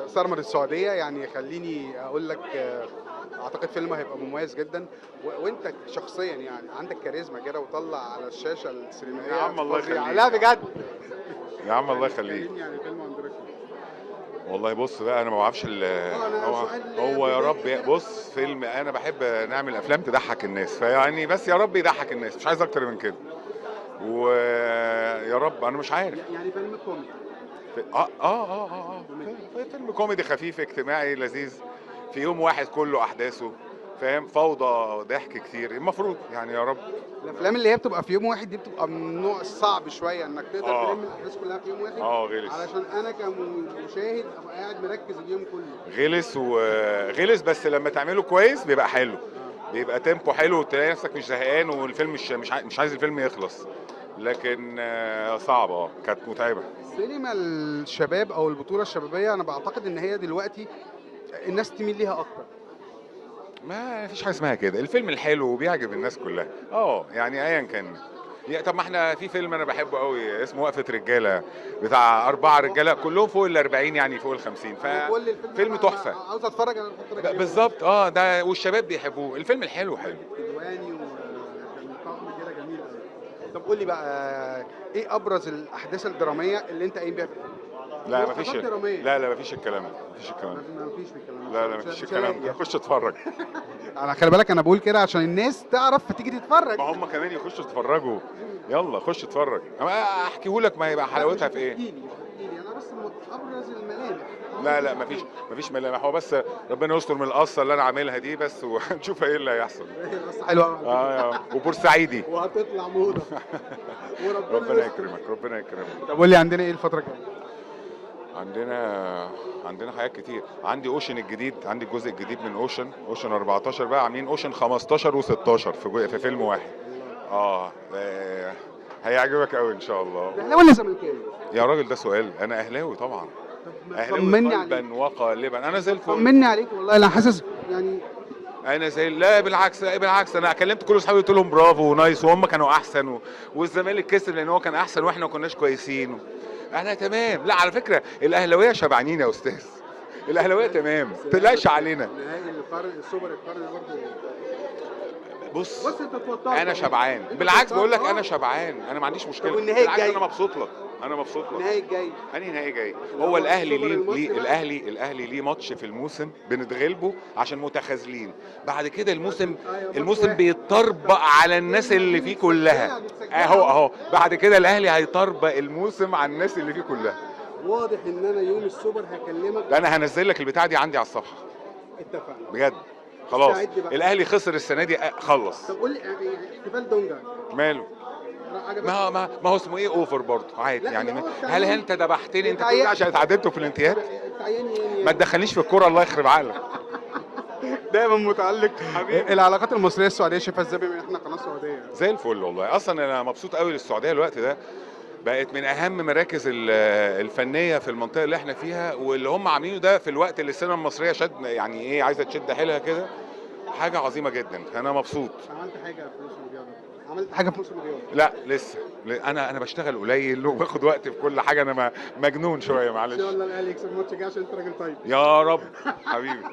سرمد السعودية، يعني خلّيني أقول لك أعتقد فيلم هيبقى مميز جدًا، وأنت شخصيًا يعني عندك كاريزما كده وطلّع على الشاشة السينمائية يا عم الله فظيعة، يخليك لا بجد. يا عم الله يعني يخليك. كلمني عن فيلم أندريكتور. والله بص بقى انا ما بعرفش أنا هو سؤال هو يا رب بدائي كده. بص فيلم انا بحب نعمل افلام تضحك الناس فيعني بس يا رب يضحك الناس مش عايز اكتر من كده ويا رب انا مش عارف يعني فيلم كوميدي. كوميدي. فيلم كوميدي خفيف اجتماعي لذيذ في يوم واحد كله احداثه فاهم فوضى ضحك كتير المفروض يعني يا رب. الأفلام اللي هي بتبقى في يوم واحد دي بتبقى من النوع الصعب شوية إنك تقدر اه تلم الأحداث كلها في يوم واحد، غلس علشان أنا كمشاهد أبقى قاعد مركّز اليوم كله. غلس بس لما تعمله كويس بيبقى حلو بيبقى تيمبو حلو وتلاقي نفسك مش زهقان والفيلم مش عايز الفيلم يخلص لكن صعبة كانت متعبة. سينما الشباب أو البطولة الشبابية أنا باعتقد إن هي دلوقتي الناس تميل ليها أكتر. ما فيش حاجة اسمها كده الفيلم الحلو وبيعجب الناس كلها يعني ايا كان طب ما احنا في فيلم انا بحبه قوي اسمه وقفة رجالة بتاع 4 رجالة كلهم فوق ال40 يعني فوق ال50 أنا كل الفيلم ففيلم ده تحفة عاوز أتفرّج على الفترة الجاية. بالظبط ده والشباب بيحبوه الفيلم الحلو حلو. كدواني وكان طقم كده جميل أوي. طب قُل لي بقى إيه أبرز الأحداث الدرامية اللي أنت قايم بيها في الفيلم؟ لا مواقفات مفيش درامية. لا مفيش الكلام ده مفيش الكلام ده ما فيش في الكلام ده. لا مفيش مش الكلام هالاقي ده خش اتفرج. أنا خلي بالك أنا باقول كده عشان الناس تعرف فتيجي تتفرّج. ما هم كمان يخشوا يتفرجوا يلا خش اتفرج اما احكيه لك ما يبقى لأ مش حلاوتها في ايه. هتحكي لي، مش هتحكي لي، أنا بس أبرز الملامح. لا مفيش ملامح هو بس ربنا يستر من القصه اللي انا عاملها دي بس وهنشوف ايه اللي هيحصل. هي القصة حلوة أوي على فكرة. وبورسعيدي. وهتطلع موضة. وربنا ربنا يستر. يكرمك ربنا يكرمك. طب قُل لي عندنا إيه الفترة الجاية؟ عندنا حاجات كتير عندي اوشن الجديد عندي الجزء الجديد من اوشن 14 بقى عاملين اوشن 15 و16 في فيلم واحد. هيعجبك قوي ان شاء الله. ده أهلاوي والّا زملكاوي؟ يا راجل ده سؤال انا اهلاوي طبعا طب ما اهلاوي طمني عليك. قلبا وقالبا انا زي الفل. طمني عليك والله أنا حاسس يعني. انا زي لا بالعكس انا كلمت كل اصحابي قلت لهم برافو ونايس وهم كانوا احسن والزمالك كسب لان هو كان احسن واحنا ما كناش كويسين. احنا تمام لا على فكره الاهلاويه شبعانين يا استاذ الاهلاويه تمام ما تقلقش علينا. نهائي القرن السوبر القرن برضه. بص أنت اتوترت انا والله. شبعان أنت بالعكس بقول لك اتوترت. انا شبعان انا ما عنديش مشكله طب والنهائي بالعكس الجاي؟ انا مبسوط لك انا مبسوط لك. النهائي الجاي. انهي نهائي جاي اللي هو هو الاهلي السوبر المصري بقى؟ الاهلي ليه ماتش في الموسم بنتغلبه عشان متخاذلين بعد كده الموسم ماتش واحد. بيتطربق على الناس اللي فيه كلها اهو بعد كده الاهلي هيطربق الموسم على الناس اللي فيه كلها. واضح ان انا يوم السوبر هكلمك. ده انا هنزل لك البتاع دي عندي على الصفحه اتفقنا. بجد خلاص استعد بقى. الاهلي خسر السنه دي خلص. طب قول لي يعني احتفال دونجا ماله عجبك؟ ما هو اسمه ايه اوفر برضه عادي لا، يعني اللي هو هل انت ذبحتني انت كل بتاع ده عشان اتعادلتوا في الانتهاء. بتاع يعني ما تدخلنيش في الكوره الله يخرب عقلك. دايما متعلق حبيبي. العلاقات المصريه السعوديه شايفها ازاي بما ان احنا قناه سعوديه؟ زي الفل والله اصلا انا مبسوط قوي للسعوديه الوقت ده بقت من اهم مراكز الفنيه في المنطقه اللي احنا فيها واللي هم عاملينه ده في الوقت اللي السينما المصريه يعني ايه عايزه تشد حيلها كده حاجه عظيمه جدا انا مبسوط. عملت حاجه في موسم الرياضه؟ عملت حاجه في موسم الرياضه؟ لا لسه انا بشتغل قليل وباخد وقت في كل حاجه انا مجنون شويه ان معلش. شاء الله الاهلي يكسب الماتش الجاي عشان انت راجل طيب. يا رب حبيبي.